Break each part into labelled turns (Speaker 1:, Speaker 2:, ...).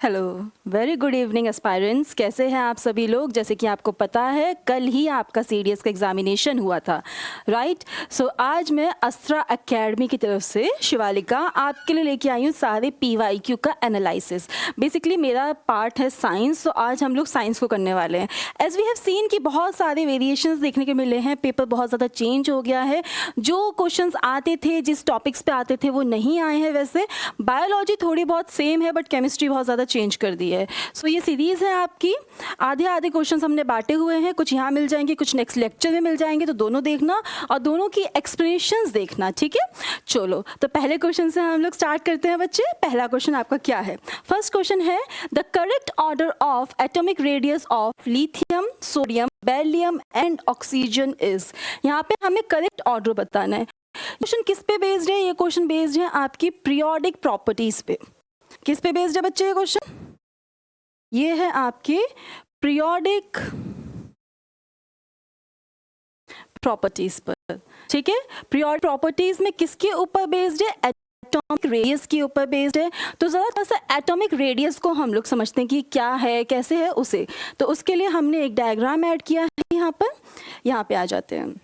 Speaker 1: Hello, very good evening aspirants. कैसे हैं आप सभी लोग? जैसे कि आपको पता है कल ही आपका सीडीएस का एग्जामिनेशन हुआ था, राइट? सो आज मैं अस्त्रा एकेडमी की तरफ से शिवालिका आपके लिए लेके आई हूँ सारे पीवाईक्यू का एनालिसिस। बेसिकली मेरा पार्ट है साइंस, तो आज हम लोग साइंस को करने वाले हैं। एज वी हैव सीन कि बहुत सारे वेरिएशंस देखने को मिले हैं, पेपर बहुत ज़्यादा चेंज हो गया है। जो क्वेश्चंस आते थे, जिस टॉपिक्स पे आते थे वो नहीं आए हैं। वैसे बायोलॉजी थोड़ी बहुत सेम है, बट केमिस्ट्री बहुत ज़्यादा चेंज कर दी है। सो ये सीरीज़ है आपकी, आधे आधे क्वेश्चंस हमने बांटे हुए हैं, कुछ यहाँ मिल जाएंगे, कुछ नेक्स्ट लेक्चर में मिल जाएंगे, तो दोनों देखना और दोनों की एक्सप्लेनेशंस देखना, ठीक है? चलो, तो पहले क्वेश्चन से हम लोग स्टार्ट करते हैं बच्चे। पहला क्वेश्चन आपका क्या है? फर्स्ट क्वेश्चन है, the correct order of atomic radius of lithium, sodium, beryllium and oxygen is. यहाँ पे हमें करेक्ट ऑर्डर बताना है। क्वेश्चन किस पे बेस्ड है? ये क्वेश्चन बेस्ड है आपकी पीरियोडिक प्रॉपर्टीज पे। किस पे बेस्ड है बच्चे ये क्वेश्चन? ये है आपके पीरियोडिक प्रॉपर्टीज पर, ठीक है? पीरियोडिक प्रॉपर्टीज में किसके ऊपर बेस्ड है? एटॉमिक रेडियस के ऊपर बेस्ड है। तो जरा सा एटॉमिक रेडियस को हम लोग समझते हैं कि क्या है, कैसे है उसे। तो उसके लिए हमने एक डायग्राम ऐड किया है यहाँ पर। यहाँ पे आ जाते हैं।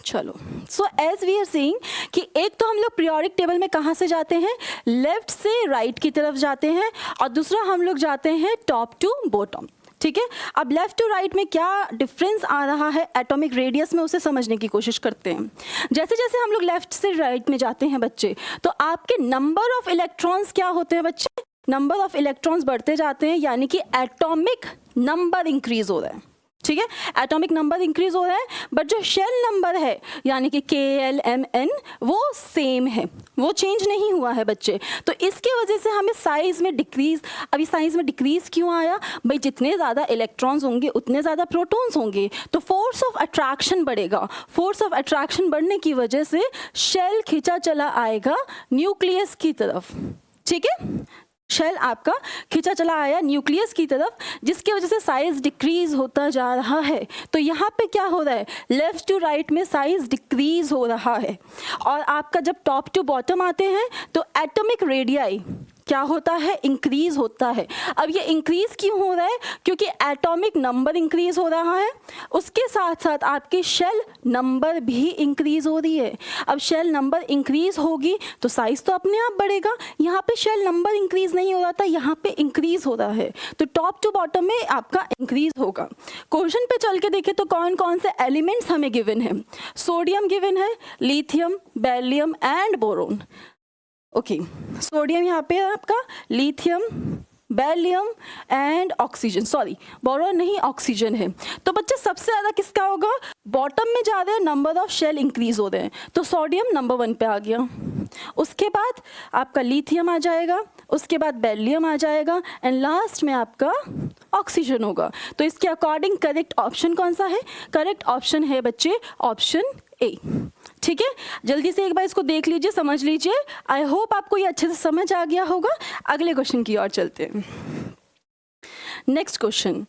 Speaker 1: चलो, so as we are seeing कि एक तो हम लोग पीरियोडिक टेबल में कहाँ से जाते हैं? लेफ्ट से राइट की तरफ जाते हैं, और दूसरा हम लोग जाते हैं टॉप टू बॉटम, ठीक है? अब लेफ्ट टू राइट में क्या डिफरेंस आ रहा है एटॉमिक रेडियस में, उसे समझने की कोशिश करते हैं। जैसे जैसे हम लोग लेफ्ट से राइट में जाते हैं बच्चे, तो आपके नंबर ऑफ इलेक्ट्रॉन्स क्या होते हैं बच्चे? नंबर ऑफ इलेक्ट्रॉन्स बढ़ते जाते हैं, यानी कि एटॉमिक नंबर इंक्रीज हो रहा है, ठीक है? एटॉमिक नंबर इंक्रीज हो रहा है, बट जो शेल नंबर है यानी कि KLMN वो सेम है, वो चेंज नहीं हुआ है बच्चे। तो इसके वजह से हमें साइज में डिक्रीज। अभी साइज में डिक्रीज क्यों आया भाई? जितने ज़्यादा इलेक्ट्रॉन्स होंगे उतने ज़्यादा प्रोटॉन्स होंगे, तो फोर्स ऑफ अट्रैक्शन बढ़ेगा। फोर्स ऑफ अट्रैक्शन बढ़ने की वजह से शेल खींचा चला आएगा न्यूक्लियस की तरफ, ठीक है? शेल आपका खींचा चला आया न्यूक्लियस की तरफ, जिसकी वजह से साइज डिक्रीज होता जा रहा है। तो यहाँ पे क्या हो रहा है? लेफ्ट टू राइट में साइज डिक्रीज हो रहा है। और आपका जब टॉप टू बॉटम आते हैं तो एटॉमिक रेडियाई क्या होता है? इंक्रीज होता है। अब ये इंक्रीज क्यों हो रहा है? क्योंकि एटॉमिक नंबर इंक्रीज हो रहा है, उसके साथ साथ आपकी शेल नंबर भी इंक्रीज हो रही है। अब शेल नंबर इंक्रीज होगी तो साइज तो अपने आप बढ़ेगा। यहाँ पे शेल नंबर इंक्रीज नहीं हो रहा था, यहाँ पे इंक्रीज हो रहा है, तो टॉप टू बॉटम में आपका इंक्रीज होगा। क्वेश्चन पे चल के देखें तो कौन कौन से एलिमेंट्स हमें गिवन है? सोडियम गिवन है, lithium, beryllium and boron. Okay, sodium यहाँ पे आपका, lithium, beryllium and oxygen, sorry boron नहीं ऑक्सीजन है। तो बच्चे सबसे ज़्यादा किसका होगा? बॉटम में जा रहे हैं, नंबर ऑफ शेल इंक्रीज हो रहे हैं, तो सोडियम नंबर 1 पे आ गया। उसके बाद आपका लिथियम आ जाएगा, उसके बाद बेरिलियम आ जाएगा, एंड लास्ट में आपका ऑक्सीजन होगा। तो इसके अकॉर्डिंग करेक्ट ऑप्शन कौन सा है? करेक्ट ऑप्शन है बच्चे ऑप्शन ए, ठीक है? जल्दी से एक बार इसको देख लीजिए, समझ लीजिए। आई होप आपको ये अच्छे से समझ आ गया होगा। अगले क्वेश्चन की ओर चलते हैं। Next question,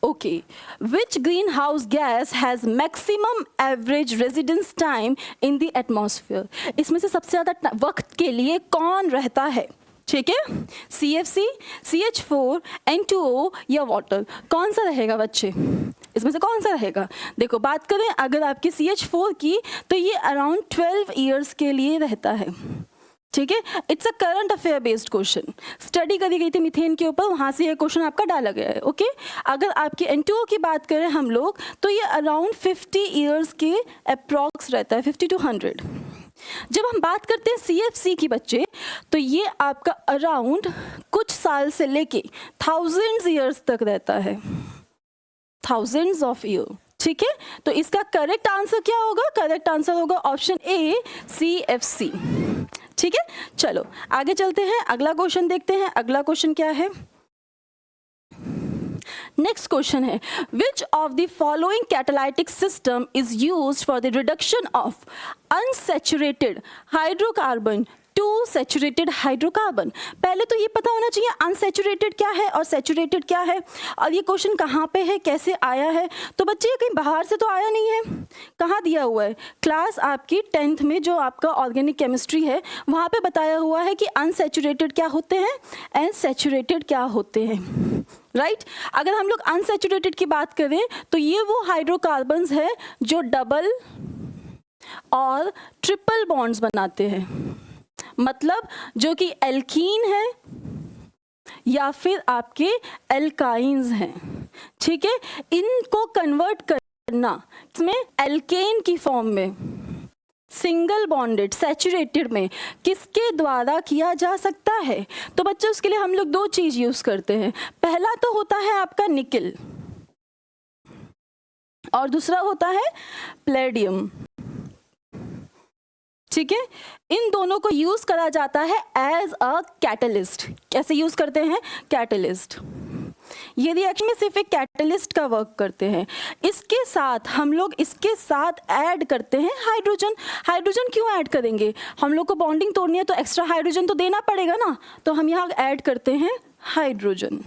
Speaker 1: okay, which green house gas has maximum average residence time in the atmosphere? इसमें से सबसे ज़्यादा वक्त के लिए कौन रहता है? ठीक है, CFC, CH4, N2O या वाटर? कौन सा रहेगा बच्चे? इसमें से कौन सा रहेगा? देखो, बात करें अगर आपकी CH4 की, तो ये अराउंड 12 ईयर्स के लिए रहता है, ठीक है? It's a current affair based question, study करी गई थी मीथेन के ऊपर, वहाँ से ये क्वेश्चन आपका डाला गया है, ओके? अगर आपकी N2O की बात करें हम लोग, तो ये अराउंड 50 ईयर्स के अप्रॉक्स रहता है, 50 to 100। जब हम बात करते हैं CFC की बच्चे, तो ये आपका अराउंड कुछ साल से लेके थाउजेंड्स ईयर्स तक रहता है, थाउजेंड्स ऑफ ईयर, ठीक है? तो इसका करेक्ट आंसर क्या होगा? करेक्ट आंसर होगा ऑप्शन ए, CFC, ठीक है? चलो आगे चलते हैं, अगला क्वेश्चन देखते हैं। अगला क्वेश्चन क्या है? नेक्स्ट क्वेश्चन है, which of the following catalytic system is used for the reduction of unsaturated hydrocarbon to saturated hydrocarbon. पहले तो ये पता होना चाहिए अनसैचुरेटेड क्या है और सैचुरेटेड क्या है, और ये क्वेश्चन कहाँ पे है, कैसे आया है। तो बच्चे ये कहीं बाहर से तो आया नहीं है, कहाँ दिया हुआ है, क्लास आपकी 10th में जो आपका ऑर्गेनिक केमिस्ट्री है वहाँ पे बताया हुआ है कि अनसैचुरेटेड क्या होते हैं एंड सैचुरेटेड क्या होते हैं, राइट। अगर हम लोग अनसैचुरेटेड की बात करें तो ये वो हाइड्रोकार्बन्स है जो डबल और ट्रिपल बॉन्ड्स बनाते हैं, मतलब जो कि एल्कीन है या फिर आपके एल्काइंस हैं, ठीक है। इनको कन्वर्ट करना इसमें एल्केन की फॉर्म में सिंगल बॉन्डेड सैचुरेटेड में किसके द्वारा किया जा सकता है। तो बच्चों उसके लिए हम लोग दो चीज यूज करते हैं, पहला तो होता है आपका निकेल और दूसरा होता है प्लेडियम, ठीक है। इन दोनों को यूज करा जाता है एज अ कैटलिस्ट। कैसे यूज करते हैं, कैटलिस्ट। ये रिएक्शन में सिर्फ एक कैटलिस्ट का वर्क करते हैं। इसके साथ हम लोग इसके साथ ऐड करते हैं हाइड्रोजन। हाइड्रोजन क्यों ऐड करेंगे, हम लोग को बॉन्डिंग तोड़नी है तो एक्स्ट्रा हाइड्रोजन तो देना पड़ेगा ना, तो हम यहाँ ऐड करते हैं हाइड्रोजन।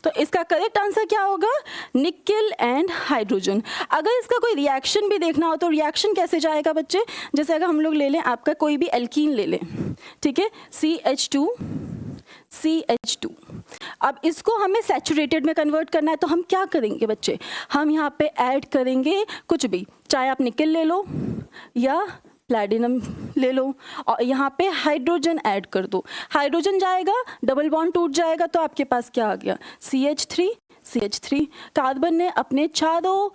Speaker 1: तो इसका करेक्ट आंसर क्या होगा, निकेल एंड हाइड्रोजन। अगर इसका कोई रिएक्शन भी देखना हो तो रिएक्शन कैसे जाएगा बच्चे, जैसे अगर हम लोग ले लें आपका कोई भी एल्कीन ले लें, ठीक है, CH2 अब इसको हमें सैचुरेटेड में कन्वर्ट करना है तो हम क्या करेंगे बच्चे, हम यहाँ पे ऐड करेंगे कुछ भी, चाहे आप निकेल ले लो या प्लैटिनम ले लो और यहाँ पे हाइड्रोजन ऐड कर दो। हाइड्रोजन जाएगा, डबल बॉन्ड टूट जाएगा तो आपके पास क्या आ गया, CH3। कार्बन ने अपने चारों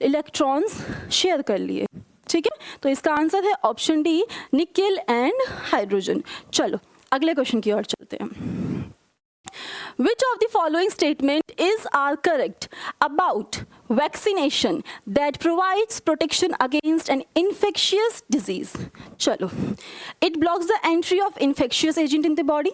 Speaker 1: इलेक्ट्रॉन्स शेयर कर लिए, ठीक है। तो इसका आंसर है option D, nickel and hydrogen. चलो अगले क्वेश्चन की ओर चलते हैं। Which of the following statement are correct about vaccination that provides protection against an infectious disease? चलो, it blocks the entry of infectious agent in the body.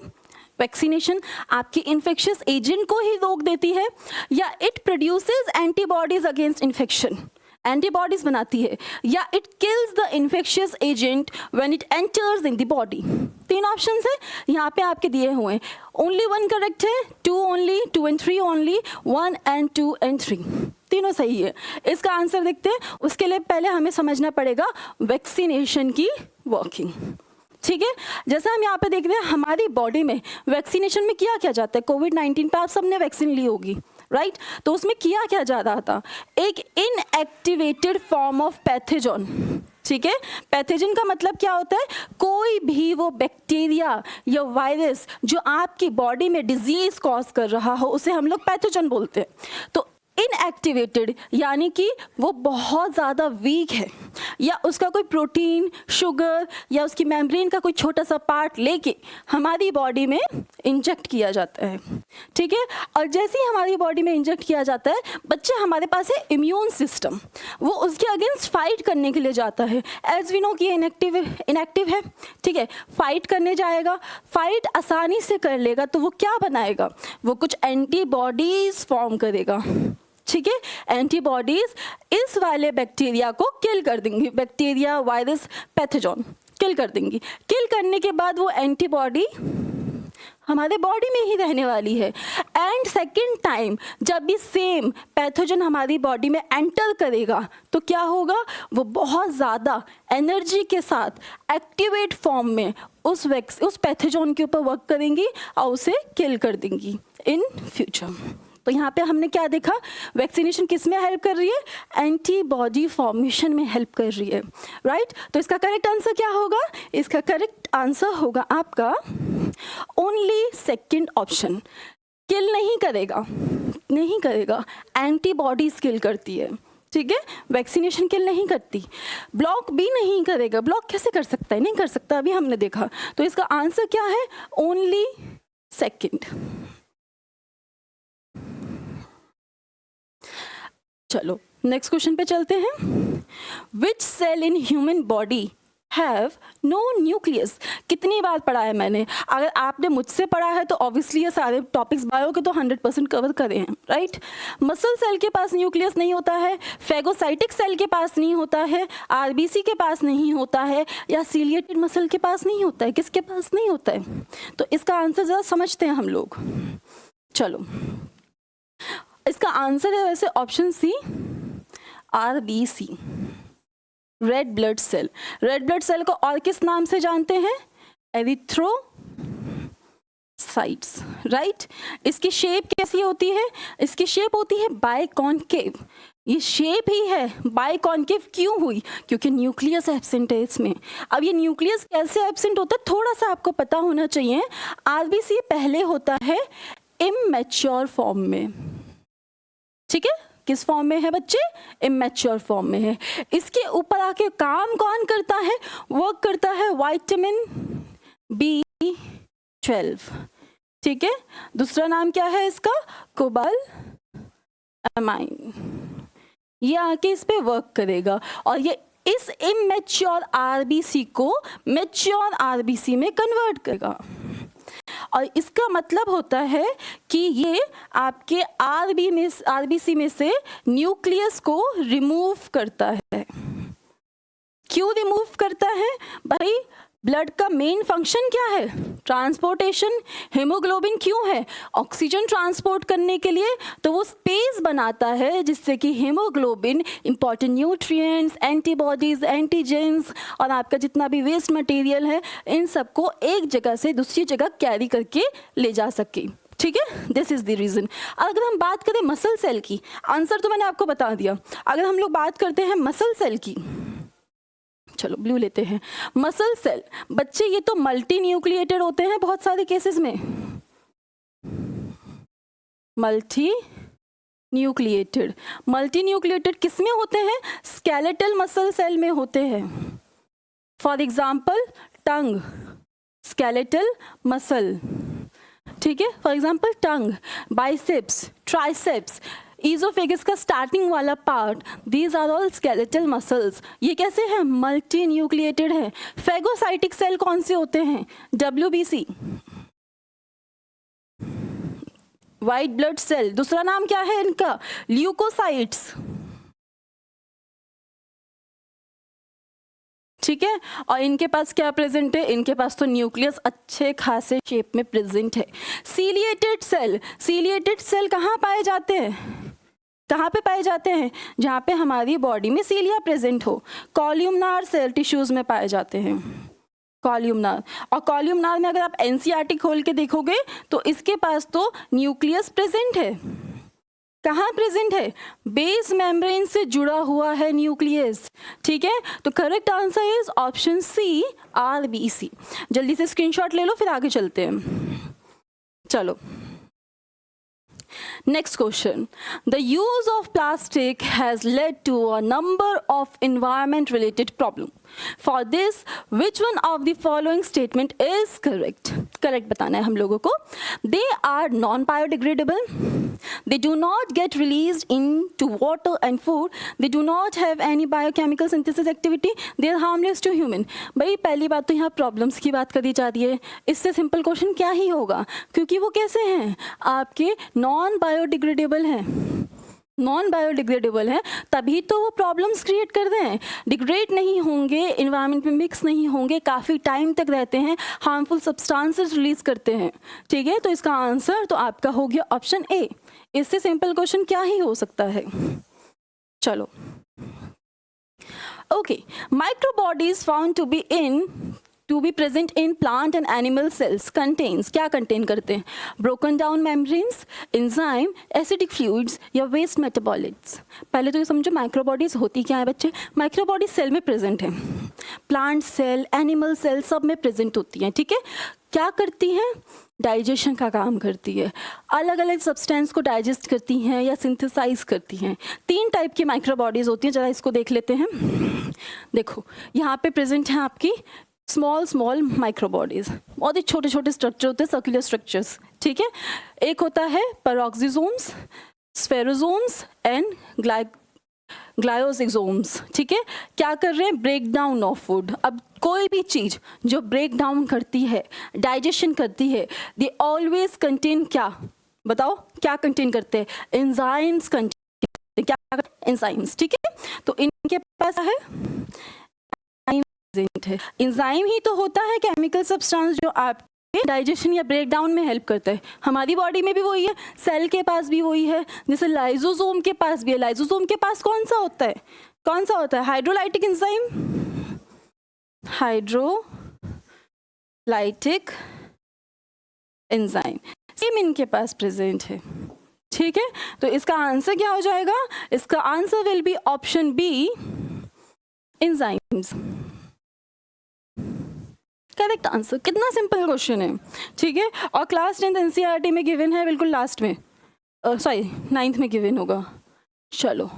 Speaker 1: Vaccination आपकी infectious agent को ही रोक देती है, या it produces antibodies against infection, antibodies बनाती है, या it kills the infectious agent when it enters in the body. तीन ऑप्शंस है यहाँ पे आपके दिए हुए हैं, ओनली वन करेक्ट है, 2 only, 2 and 3 only, 1 and 2 and 3 तीनों सही है। इसका आंसर देखते हैं, उसके लिए पहले हमें समझना पड़ेगा वैक्सीनेशन की वर्किंग, ठीक है। जैसा हम यहाँ पे देख रहे हैं हमारी बॉडी में वैक्सीनेशन में किया क्या जाता है, कोविड-19 पे आप सबने वैक्सीन ली होगी, राइट। तो उसमें किया क्या जा रहा था, एक इनएक्टिवेटेड फॉर्म ऑफ पैथोजन, ठीक है। पैथोजन का मतलब क्या होता है, कोई भी वो बैक्टीरिया या वायरस जो आपकी बॉडी में डिजीज कॉज कर रहा हो उसे हम लोग पैथोजन बोलते हैं। तो इनएक्टिवेटेड यानी कि वो बहुत ज़्यादा वीक है, या उसका कोई प्रोटीन, शुगर या उसकी मेम्ब्रेन का कोई छोटा सा पार्ट लेके हमारी बॉडी में इंजेक्ट किया जाता है, ठीक है। और जैसे ही हमारी बॉडी में इंजेक्ट किया जाता है, बच्चे हमारे पास है इम्यून सिस्टम, वो उसके अगेंस्ट फाइट करने के लिए जाता है। एज वी नो कि इनएक्टिव है, ठीक है, फाइट करने जाएगा, फाइट आसानी से कर लेगा तो वो क्या बनाएगा, वो कुछ एंटीबॉडीज फॉर्म करेगा, ठीक है। एंटीबॉडीज इस वाले बैक्टीरिया को किल कर देंगी, बैक्टीरिया, वायरस, पैथोजन किल कर देंगी। किल करने के बाद वो एंटीबॉडी हमारे बॉडी में ही रहने वाली है, एंड सेकेंड टाइम जब भी सेम पैथोजन हमारी बॉडी में एंटर करेगा तो क्या होगा, वो बहुत ज़्यादा एनर्जी के साथ एक्टिवेट फॉर्म में उस पैथोजन के ऊपर वर्क करेंगी और उसे किल कर देंगी इन फ्यूचर। तो यहाँ पे हमने क्या देखा, वैक्सीनेशन किस में हेल्प कर रही है, एंटीबॉडी फॉर्मेशन में हेल्प कर रही है, राइट। तो इसका करेक्ट आंसर क्या होगा, इसका करेक्ट आंसर होगा आपका ओनली सेकंड ऑप्शन, किल नहीं करेगा, एंटीबॉडीज किल करती है, ठीक है। वैक्सीनेशन किल नहीं करती, ब्लॉक भी नहीं करेगा, ब्लॉक कैसे कर सकता है, नहीं कर सकता, अभी हमने देखा। तो इसका आंसर क्या है, ओनली सेकंड। चलो नेक्स्ट क्वेश्चन पे चलते हैं। Which cell in human body have no nucleus. कितनी बार पढ़ा है मैंने, अगर आपने मुझसे पढ़ा है तो ऑब्वियसली ये सारे टॉपिक्स बायो के तो 100% कवर करे हैं, राइट। मसल सेल के पास न्यूक्लियस नहीं होता है, फेगोसाइटिक सेल के पास नहीं होता है, आरबीसी के पास नहीं होता है, या सीलिएटेड मसल के पास नहीं होता है। किसके पास नहीं होता है? तो इसका आंसर ज़रा समझते हैं हम लोग। चलो, इसका आंसर है वैसे option C, RBC, red blood cell. Red blood cell को और किस नाम से जानते हैं? Erythrocytes, right. इसकी शेप कैसी होती है? इसकी शेप होती है बाइकॉन्केव। ये शेप ही है बाइकॉन्केव क्यों हुई? क्योंकि न्यूक्लियस एब्सेंट है इसमें। अब ये न्यूक्लियस कैसे एब्सेंट होता है थोड़ा सा आपको पता होना चाहिए। आरबीसी पहले होता है इमैच्योर फॉर्म में, ठीक है। किस फॉर्म में है बच्चे? इमैच्योर फॉर्म में है। इसके ऊपर आके काम कौन करता है? वर्क करता है विटामिन B12, ठीक है। दूसरा नाम क्या है इसका? कोबालमाइन। ये आके इस पे वर्क करेगा और ये इस इमैच्योर आरबीसी को मैच्योर आरबीसी में कन्वर्ट करेगा। और इसका मतलब होता है कि ये आपके आरबीसी में से न्यूक्लियस को रिमूव करता है। क्यों रिमूव करता है भाई? ब्लड का मेन फंक्शन क्या है? ट्रांसपोर्टेशन। हीमोग्लोबिन क्यों है? ऑक्सीजन ट्रांसपोर्ट करने के लिए। तो वो स्पेस बनाता है जिससे कि haemoglobin important nutrients, antibodies, antigens और आपका जितना भी वेस्ट मटेरियल है इन सबको एक जगह से दूसरी जगह कैरी करके ले जा सके, ठीक है। This is the reason. अगर हम बात करें मसल सेल की, आंसर तो मैंने आपको बता दिया। अगर हम लोग बात करते हैं मसल सेल की, चलो ब्लू लेते हैं। मसल सेल बच्चे ये तो मल्टी न्यूक्लिएटेड होते हैं बहुत सारे केसेस में। मल्टी न्यूक्लिएटेड किस में होते हैं? स्केलेटल मसल सेल में होते हैं। For example tongue, skeletal muscle, ठीक है। For example tongue, biceps, triceps, oesophagus का स्टार्टिंग वाला part, these are all skeletal muscles. ये कैसे हैं? मल्टी न्यूक्लिएटेड है। फेगोसाइटिक सेल कौन से होते हैं? WBC, white blood cell. दूसरा नाम क्या है इनका? ल्यूकोसाइट्स, ठीक है। और इनके पास क्या प्रेजेंट है? इनके पास तो न्यूक्लियस अच्छे खासे शेप में प्रेजेंट है। सीलिएटेड सेल कहाँ पाए जाते हैं? कहाँ पे पाए जाते हैं? जहाँ पे हमारी बॉडी में सीलिया प्रेजेंट हो। कॉल्यूमनार सेल टिश्यूज में पाए जाते हैं, कॉल्यूमनार। और कॉल्यूमनार में अगर आप एनसीईआरटी खोल के देखोगे तो इसके पास तो न्यूक्लियस प्रेजेंट है। कहाँ प्रेजेंट है? बेस मेम्ब्रेन से जुड़ा हुआ है न्यूक्लियस, ठीक है। तो correct answer is option C, RBC. जल्दी से स्क्रीनशॉट ले लो फिर आगे चलते हैं। चलो, next question. The use of plastic has led to a number of environment related problems. For this, which one of the following statement is correct? Correct बताना है हम लोगों को। They are non-biodegradable. They do not get released into water and food. They do not have any biochemical synthesis activity. They are harmless to human. भाई पहली बात तो यहाँ प्रॉब्लम्स की बात करी जा रही है। इससे सिंपल क्वेश्चन क्या ही होगा? क्योंकि वो कैसे हैं? आपके नॉन बायोडिग्रेडेबल हैं। नॉन बायोडिग्रेडेबल है तभी तो वो प्रॉब्लम्स क्रिएट कर रहे हैं। डिग्रेड नहीं होंगे, इन्वायरमेंट में मिक्स नहीं होंगे, काफ़ी टाइम तक रहते हैं, हार्मफुल सब्सटेंसेस रिलीज करते हैं, ठीक है। तो इसका आंसर तो आपका हो गया ऑप्शन ए। इससे सिंपल क्वेश्चन क्या ही हो सकता है। चलो, okay. Microbodies found to be present in plant and animal cells contains, क्या कंटेन करते हैं? Broken down membranes, enzyme, acidic fluids या वेस्ट मेटाबॉलिट्स। पहले तो ये समझो माइक्रोबॉडीज होती क्या है बच्चे। माइक्रोबॉडीज सेल में प्रेजेंट है, प्लांट सेल, एनिमल सेल सब में प्रेजेंट होती हैं, ठीक है। क्या करती हैं? डाइजेशन का काम करती है, अलग अलग सब्सटेंस को डाइजेस्ट करती हैं या सिंथेसाइज करती हैं। 3 टाइप की माइक्रोबॉडीज होती हैं, जरा इसको देख लेते हैं। देखो यहाँ पे प्रेजेंट है आपकी स्मॉल माइक्रोबॉडीज, बहुत ही छोटे छोटे स्ट्रक्चर होते हैं, सर्कुलर स्ट्रक्चर्स, ठीक है। एक होता है पेरोक्सिसोम्स, स्फेरोसोम्स एंड ग्लायोसिसोम्स, ठीक है, क्या कर रहे हैं, ब्रेक डाउन ऑफ फूड। अब कोई भी चीज़ जो ब्रेक डाउन करती है, डाइजेशन करती है, दे ऑलवेज कंटेन क्या, बताओ क्या कंटेन करते हैं, एंजाइम्स कंटेन, क्या एंजाइम्स, ठीक है। तो इनके पास है एंजाइम ही तो होता है केमिकल सब्सटेंस जो आपके डाइजेशन या ब्रेक डाउन में हेल्प करता है। हमारी बॉडी में भी वही है, सेल के पास भी वही है, जैसे लाइसोसोम के पास भी है। लाइसोसोम के पास कौन सा होता है, कौन सा होता है, hydrolytic enzyme, hydrolytic enzyme same इनके पास प्रेजेंट है, ठीक है। तो इसका आंसर क्या हो जाएगा, इसका answer will be option B, enzymes, correct answer. कितना सिंपल क्वेश्चन है, ठीक है। और क्लास 10th एनसीईआरटी में गिवन है, बिल्कुल लास्ट में, सॉरी 9th में गिवन होगा। चलो,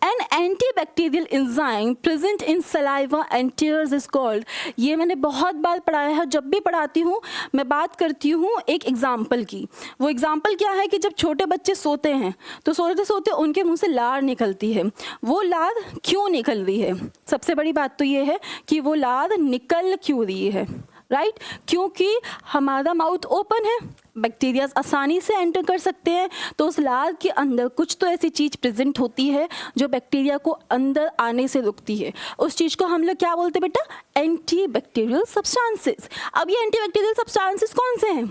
Speaker 1: an antibacterial enzyme present in saliva and tears is called, ये मैंने बहुत बार पढ़ाया है। जब भी पढ़ाती हूँ मैं बात करती हूँ एक एग्जाम्पल की। वो एग्जाम्पल क्या है कि जब छोटे बच्चे सोते हैं तो सोते सोते उनके मुंह से लार निकलती है। वो लार क्यों निकल रही है, सबसे बड़ी बात तो ये है कि वो लार निकल क्यों रही है, राइट, क्योंकि हमारा माउथ ओपन है, बैक्टीरिया आसानी से एंटर कर सकते हैं, तो उस लार के अंदर कुछ तो ऐसी चीज़ प्रेजेंट होती है जो बैक्टीरिया को अंदर आने से रुकती है। उस चीज़ को हम लोग क्या बोलते हैं बेटा, एंटी बैक्टीरियल सब्सटेंसेस। अब ये एंटी बैक्टीरियल सब्सटेंसेस कौन से हैं,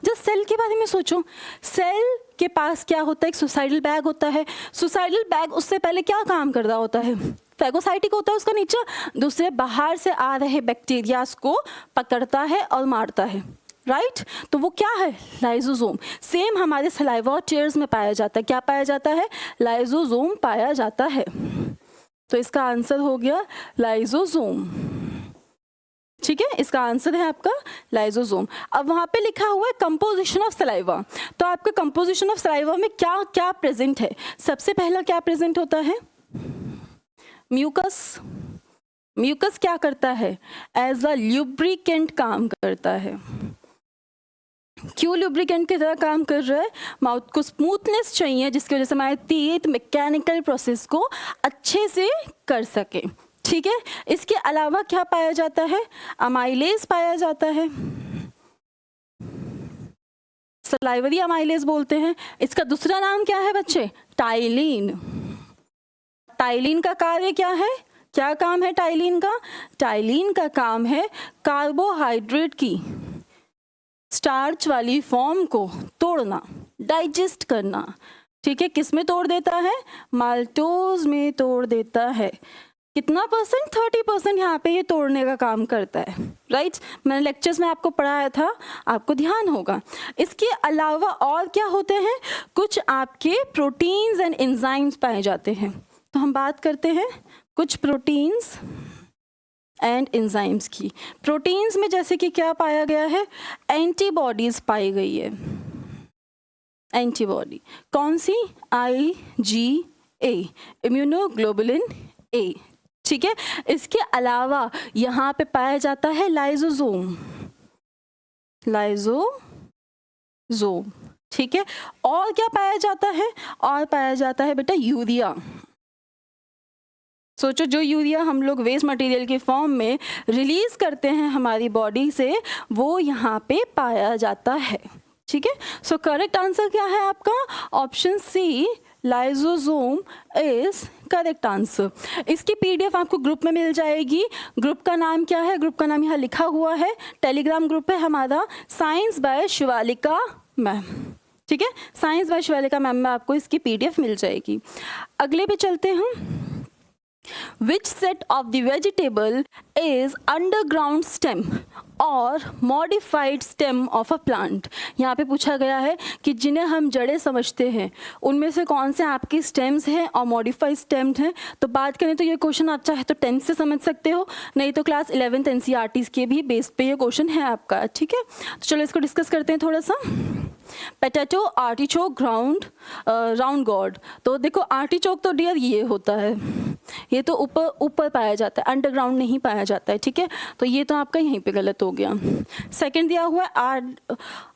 Speaker 1: जस्ट सेल के बारे में सोचो। सेल के पास क्या होता है, एक सुसाइडल बैग होता है। सुसाइडल बैग उससे पहले क्या काम कर रहा होता है, फैगोसाइटिक होता है उसका नीचे, दूसरे बाहर से आ रहे बैक्टीरियाज को पकड़ता है और मारता है, राइट। तो वो क्या है, लाइसोसोम। सेम हमारे सलाइवा और टीयर्स में पाया जाता है, क्या पाया जाता है, लाइसोसोम पाया जाता है। तो इसका आंसर हो गया लाइसोसोम, ठीक है, इसका आंसर है आपका लाइसोसोम। अब वहाँ पे लिखा हुआ है कंपोजिशन ऑफ सलाइवा, तो आपके कंपोजिशन ऑफ सलाइवा में क्या क्या प्रेजेंट है। सबसे पहला क्या प्रेजेंट होता है, म्यूकस। म्यूकस क्या करता है, एज अ ल्यूब्रिकेंट काम करता है। क्यों लुब्रिकेंट की तरह काम कर रहा है, माउथ को स्मूथनेस चाहिए जिसकी वजह से हमारे टीथ मैकेनिकल प्रोसेस को अच्छे से कर सके, ठीक है। इसके अलावा क्या पाया जाता है, अमाइलेज पाया जाता है, सलाइवरी अमाइलेज बोलते हैं। इसका दूसरा नाम क्या है बच्चे, टाइलिन। टाइलिन का कार्य क्या है, क्या काम है टाइलिन का, टाइलिन का काम है कार्बोहाइड्रेट की स्टार्च वाली फॉर्म को तोड़ना, डाइजेस्ट करना, ठीक है। किस में तोड़ देता है, माल्टोज में तोड़ देता है। कितना परसेंट, 30% यहाँ पे ये तोड़ने का काम करता है, राइट। मैंने लेक्चर्स में आपको पढ़ाया था, आपको ध्यान होगा। इसके अलावा और क्या होते हैं, कुछ आपके प्रोटीन्स एंड एंजाइम्स पाए जाते हैं। तो हम बात करते हैं कुछ प्रोटीन्स एंड एंजाइम्स की। प्रोटीन्स में जैसे कि क्या पाया गया है, एंटीबॉडीज पाई गई है। एंटीबॉडी कौन सी, IgA, इम्यूनोग्लोबुलिन A, ठीक है। इसके अलावा यहाँ पे पाया जाता है लाइसोसोम, लाइसोसोम, ठीक है। और क्या पाया जाता है, और पाया जाता है बेटा यूरिया। सोचो, जो यूरिया हम लोग वेस्ट मटेरियल के फॉर्म में रिलीज करते हैं हमारी बॉडी से, वो यहाँ पे पाया जाता है, ठीक है। सो करेक्ट आंसर क्या है आपका, option C, lysosome is correct answer. इसकी PDF आपको ग्रुप में मिल जाएगी। ग्रुप का नाम क्या है, ग्रुप का नाम यहाँ लिखा हुआ है, टेलीग्राम ग्रुप है हमारा, साइंस बाय शिवालिका मैम, ठीक है। साइंस बाय शिवालिका मैम में आपको इसकी PDF मिल जाएगी। अगले पे चलते हैं। Which set of the vegetable is underground stem और modified stem of a plant? यहाँ पे पूछा गया है कि जिन्हें हम जड़ें समझते हैं उनमें से कौन से आपकी स्टेम्स हैं और मॉडिफाइड स्टेम्स हैं। तो बात करें तो ये क्वेश्चन आप चाहे तो 10th से समझ सकते हो, नहीं तो क्लास 11th NCERT के भी बेस पे ये क्वेश्चन है आपका, ठीक है। तो चलो इसको डिस्कस करते हैं थोड़ा सा। Potato, artichoke, round God. तो देखो आर्टिचोक तो डियर ये होता है, ये तो ऊपर ऊपर पाया जाता है, अंडरग्राउंड नहीं पाया जाता है, ठीक है। तो ये तो आपका यहीं पे गलत हो गया। सेकंड दिया हुआ है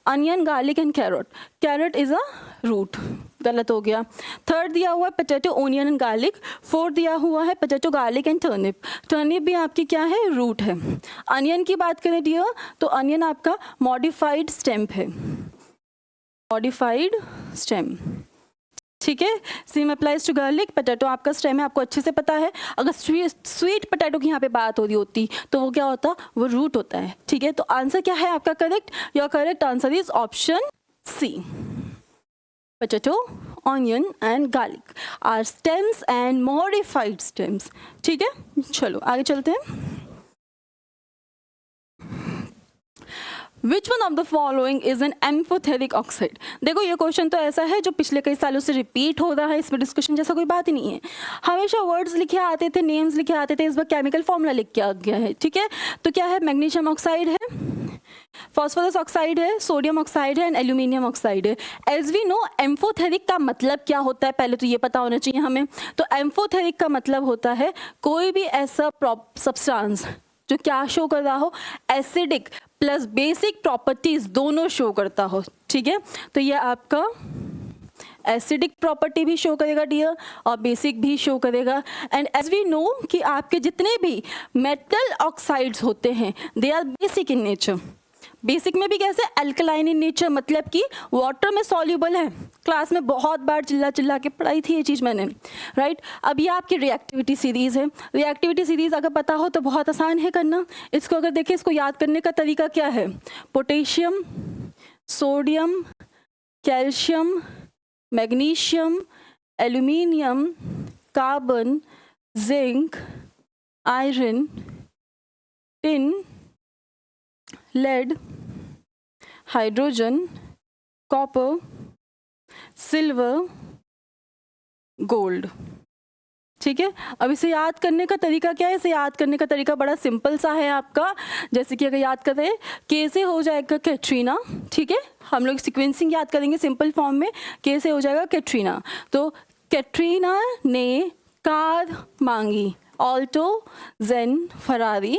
Speaker 1: onion, garlic and carrot, carrot is a root, गलत हो गया। थर्ड दिया हुआ है potato, onion and garlic. Fourth दिया हुआ है potato, garlic and turnip, turnip भी आपकी क्या है, रूट है। अनियन की बात करें डियर, तो अनियन आपका मॉडिफाइड स्टेम है, मॉडिफाइड स्टेम, ठीक है। Same applies to garlic. Potato आपका स्टेम है, आपको अच्छे से पता है। अगर स्वीट पोटैटो की यहाँ पे बात हो रही होती तो वो क्या होता, वो रूट होता है, ठीक है। तो आंसर क्या है आपका correct, your correct answer is option C, potato, onion and garlic are stems and modified stems, ठीक है। चलो आगे चलते हैं। Which one of the following is an amphoteric oxide? देखो ये क्वेश्चन तो ऐसा है जो पिछले कई सालों से रिपीट हो रहा है, इसमें डिस्कशन जैसा कोई बात ही नहीं है। हमेशा वर्ड्स लिखे आते थे, नेम्स लिखे आते थे, इस बार केमिकल फॉर्मूला लिख के आ गया है, ठीक है। तो क्या है, मैग्नीशियम ऑक्साइड है, फॉस्फोरस ऑक्साइड है, सोडियम ऑक्साइड है एंड एल्यूमिनियम ऑक्साइड है। एज वी नो एम्फोथेरिक का मतलब क्या होता है, पहले तो ये पता होना चाहिए हमें। तो एम्फोथेरिक का मतलब होता है कोई भी ऐसा सब्सटेंस जो क्या शो कर रहा हो, एसिडिक प्लस बेसिक प्रॉपर्टीज दोनों शो करता हो, ठीक है। तो ये आपका एसिडिक प्रॉपर्टी भी शो करेगा डियर और बेसिक भी शो करेगा। एंड एज वी नो कि आपके जितने भी मेटल ऑक्साइड्स होते हैं they are basic in nature. Basic में भी कैसे, अल्कलाइन इन नेचर, मतलब कि वाटर में सॉल्यूबल है। क्लास में बहुत बार चिल्ला चिल्ला के पढ़ाई थी ये चीज़ मैंने, राइट। अब ये आपकी रिएक्टिविटी सीरीज़ है। रिएक्टिविटी सीरीज़ अगर पता हो तो बहुत आसान है करना। इसको अगर देखें, इसको याद करने का तरीका क्या है, potassium, sodium, calcium, magnesium, aluminium, carbon, zinc, iron, tin, lead, hydrogen, copper, silver, gold, ठीक है। अब इसे याद करने का तरीका क्या है, इसे याद करने का तरीका बड़ा सिंपल सा है आपका। जैसे कि अगर याद करें, के से हो जाएगा कैटरीना, ठीक है। हम लोग सीक्वेंसिंग याद करेंगे सिंपल फॉर्म में, के से हो जाएगा कैटरीना। तो कैटरीना ने कार मांगी, ऑल्टो, जेन, फरारी,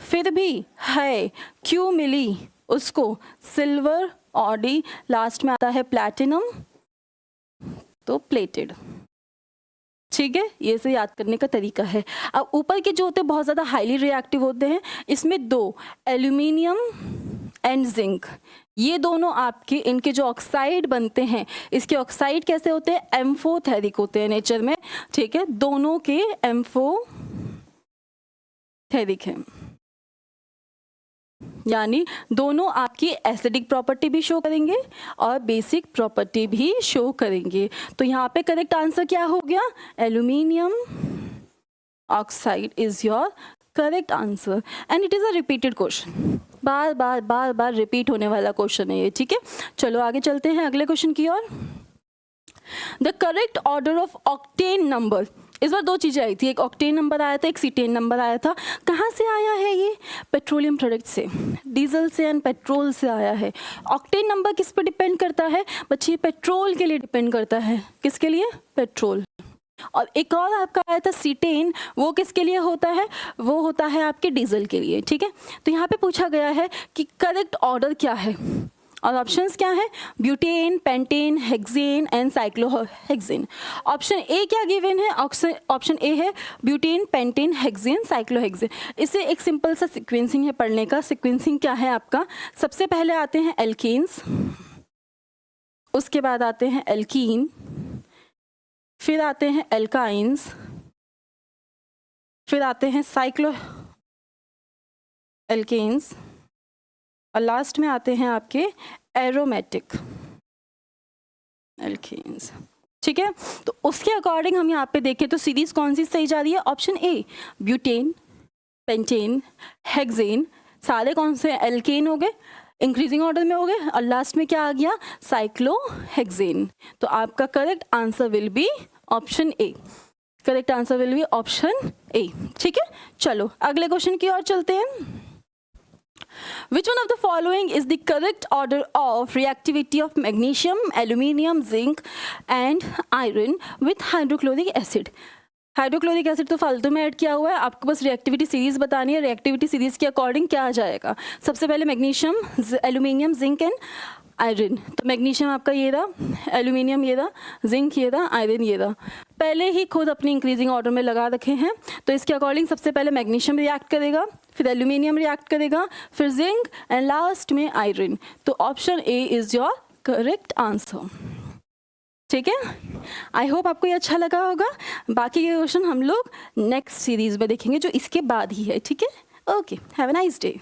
Speaker 1: फिर भी है क्यों मिली उसको सिल्वर, ऑडी, लास्ट में आता है प्लैटिनम, तो प्लेटेड, ठीक है। ये से याद करने का तरीका है। अब ऊपर के जो होते हैं बहुत ज़्यादा हाईली रिएक्टिव होते हैं, इसमें दो एल्यूमिनियम एंड जिंक, ये दोनों आपके इनके जो ऑक्साइड बनते हैं, इसके ऑक्साइड कैसे होते हैं, एम्फोथेरिक होते हैं नेचर में, ठीक है। दोनों के एम्फोथेरिक हैं, यानी दोनों आपकी एसिडिक प्रॉपर्टी भी शो करेंगे और बेसिक प्रॉपर्टी भी शो करेंगे। तो यहाँ पे करेक्ट आंसर क्या हो गया, aluminium oxide is your correct answer and it is a repeated question, bar bar repeat होने वाला क्वेश्चन है ये, ठीक है। चलो आगे चलते हैं अगले क्वेश्चन की ओर। The correct order of octane number, इस बार दो चीज़ें आई थी, एक ऑक्टेन नंबर आया था, एक सीटेन नंबर आया था। कहाँ से आया है ये, पेट्रोलियम प्रोडक्ट से, डीजल से एंड पेट्रोल से आया है। ऑक्टेन नंबर किस पर डिपेंड करता है बच्चे, पेट्रोल के लिए डिपेंड करता है, किसके लिए, पेट्रोल। और एक और आपका आया था सीटेन, वो किसके लिए होता है, वो होता है आपके डीजल के लिए, ठीक है। तो यहाँ पे पूछा गया है कि करेक्ट ऑर्डर क्या है और ऑप्शंस क्या है, butane, pentane, hexane and cyclohexane. Option A क्या गिवन है, ऑप्शन ए है ब्यूटेन, पेंटेन, हेक्सेन, साइक्लोहेक्सेन। इसे एक सिंपल सा सीक्वेंसिंग है पढ़ने का। सीक्वेंसिंग क्या है आपका, सबसे पहले आते हैं एल्केन्स, उसके बाद आते हैं एल्कीन, फिर आते हैं एल्काइंस, फिर आते हैं साइक्लो एल्केन्स और लास्ट में आते हैं आपके एरोमेटिक एल्केन्स, ठीक है। तो उसके अकॉर्डिंग हम यहाँ पे देखें तो सीरीज कौन सी सही जा रही है, option A butane, pentane, hexane, सारे कौन से एल्केन हो गए, इंक्रीजिंग ऑर्डर में हो गए, और लास्ट में क्या आ गया, साइक्लोहेक्सेन। तो आपका correct answer will be option A, correct answer will be option A, ठीक है। चलो अगले क्वेश्चन की ओर चलते हैं। Which one of the following is the correct order of reactivity of magnesium, aluminium, zinc and iron with hydrochloric acid? Hydrochloric acid तो फालतू में ऐड किया हुआ है, आपको बस रिएक्टिविटी सीरीज बतानी है, रिएक्टिविटी सीरीज के अकॉर्डिंग क्या आ जाएगा। सबसे पहले magnesium, aluminium, zinc and iron. तो मैग्नीशियम आपका ये रहा, एल्यूमिनियम ये रहा, जिंक ये रहा, आयरन ये रहा। पहले ही खुद अपनी इंक्रीजिंग ऑर्डर में लगा रखे हैं, तो इसके अकॉर्डिंग सबसे पहले मैग्नीशियम रिएक्ट करेगा, फिर एल्यूमिनियम रिएक्ट करेगा, फिर जिंक एंड लास्ट में आयरन। तो option A is your correct answer. ठीक है, आई होप आपको ये अच्छा लगा होगा। बाकी के क्वेश्चन हम लोग नेक्स्ट सीरीज में देखेंगे जो इसके बाद ही है। ठीक है, okay, have a nice day.